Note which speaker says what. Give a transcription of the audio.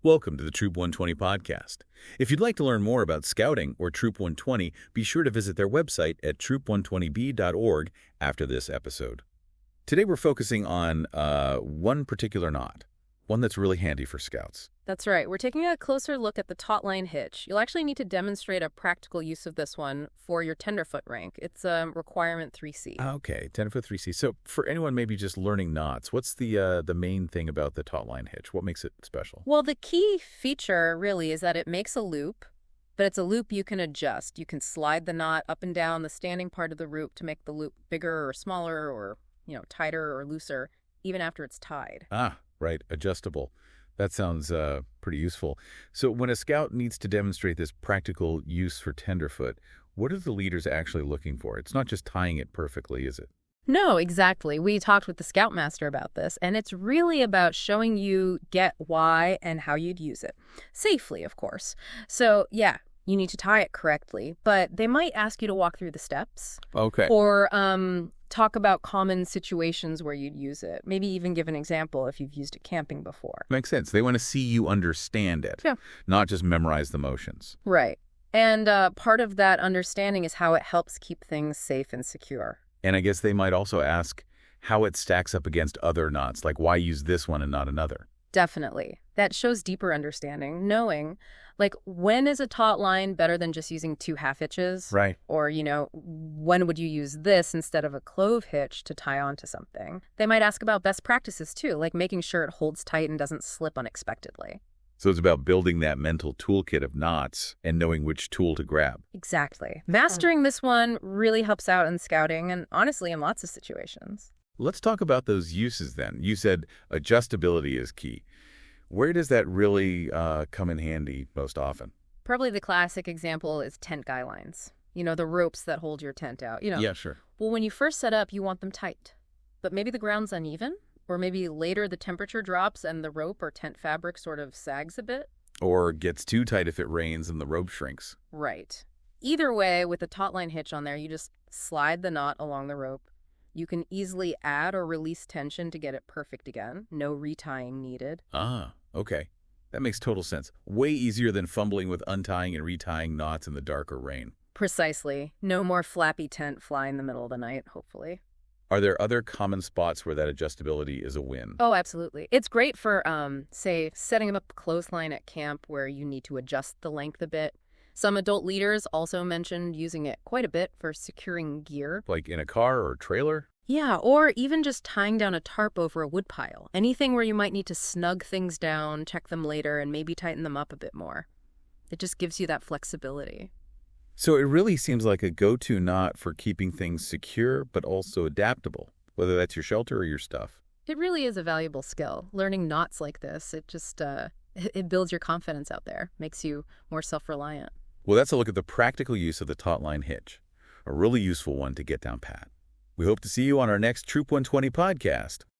Speaker 1: Welcome to the Troop 120 podcast. If you'd like to learn more about Scouting or Troop 120, be sure to visit their website at troop120b.org after this episode. Today we're focusing on one particular knot, one that's really handy for Scouts.
Speaker 2: That's right. We're taking a closer look at the taut-line hitch. You'll actually need to demonstrate a practical use of this one for your Tenderfoot rank. It's a Rquirement 3C.
Speaker 1: Okay, Tenderfoot 3C. So for anyone maybe just learning knots, what's the main thing about the taut-line hitch? What makes it special?
Speaker 2: Well, the key feature really is that it makes a loop, but it's a loop you can adjust. You can slide the knot up and down the standing part of the loop to make the loop bigger or smaller or, tighter or looser, even after it's tied.
Speaker 1: Ah, right, adjustable. That sounds pretty useful. So when a Scout needs to demonstrate this practical use for Tenderfoot, what are the leaders actually looking for? It's not just tying it perfectly, is it?
Speaker 2: No, exactly. We talked with the Scoutmaster about this, and it's really about showing you get why and how you'd use it. Safely, of course. So, yeah, you need to tie it correctly, but they might ask you to walk through the steps.
Speaker 1: Okay.
Speaker 2: Or talk about common situations where you'd use it. Maybe even give an example if you've used it camping before.
Speaker 1: Makes sense. They want to see you understand it,
Speaker 2: Yeah.
Speaker 1: not just memorize the motions.
Speaker 2: Right. And part of that understanding is how it helps keep things safe and secure.
Speaker 1: And I guess they might also ask how it stacks up against other knots, like why use this one and not another?
Speaker 2: Definitely. That shows deeper understanding, knowing, when is a taut line better than just using two half hitches?
Speaker 1: Right.
Speaker 2: Or, when would you use this instead of a clove hitch to tie onto something? They might ask about best practices, too, like making sure it holds tight and doesn't slip unexpectedly.
Speaker 1: So it's about building that mental toolkit of knots and knowing which tool to grab.
Speaker 2: Exactly. Mastering this one really helps out in Scouting and, honestly, in lots of situations.
Speaker 1: Let's talk about those uses then. You said adjustability is key. Where does that really come in handy most often?
Speaker 2: Probably the classic example is tent guy lines. The ropes that hold your tent out.
Speaker 1: Yeah, sure.
Speaker 2: Well, when you first set up, you want them tight. But maybe the ground's uneven, or maybe later the temperature drops and the rope or tent fabric sort of sags a bit.
Speaker 1: Or gets too tight if it rains and the rope shrinks.
Speaker 2: Right. Either way, with the taut-line hitch on there, you just slide the knot along the rope. You can easily add or release tension to get it perfect again. No retying needed.
Speaker 1: Ah, okay. That makes total sense. Way easier than fumbling with untying and retying knots in the dark or rain.
Speaker 2: Precisely. No more flappy tent fly in the middle of the night, hopefully.
Speaker 1: Are there other common spots where that adjustability is a win?
Speaker 2: Oh, absolutely. It's great for, say, setting up a clothesline at camp where you need to adjust the length a bit. Some adult leaders also mentioned using it quite a bit for securing gear.
Speaker 1: Like in a car or trailer?
Speaker 2: Yeah, or even just tying down a tarp over a woodpile. Anything where you might need to snug things down, check them later, and maybe tighten them up a bit more. It just gives you that flexibility.
Speaker 1: So it really seems like a go-to knot for keeping things secure but also adaptable, whether that's your shelter or your stuff.
Speaker 2: It really is a valuable skill. Learning knots like this, it just it builds your confidence out there, makes you more self-reliant.
Speaker 1: Well, that's a look at the practical use of the taut-line hitch, a really useful one to get down pat. We hope to see you on our next Troop 120 podcast.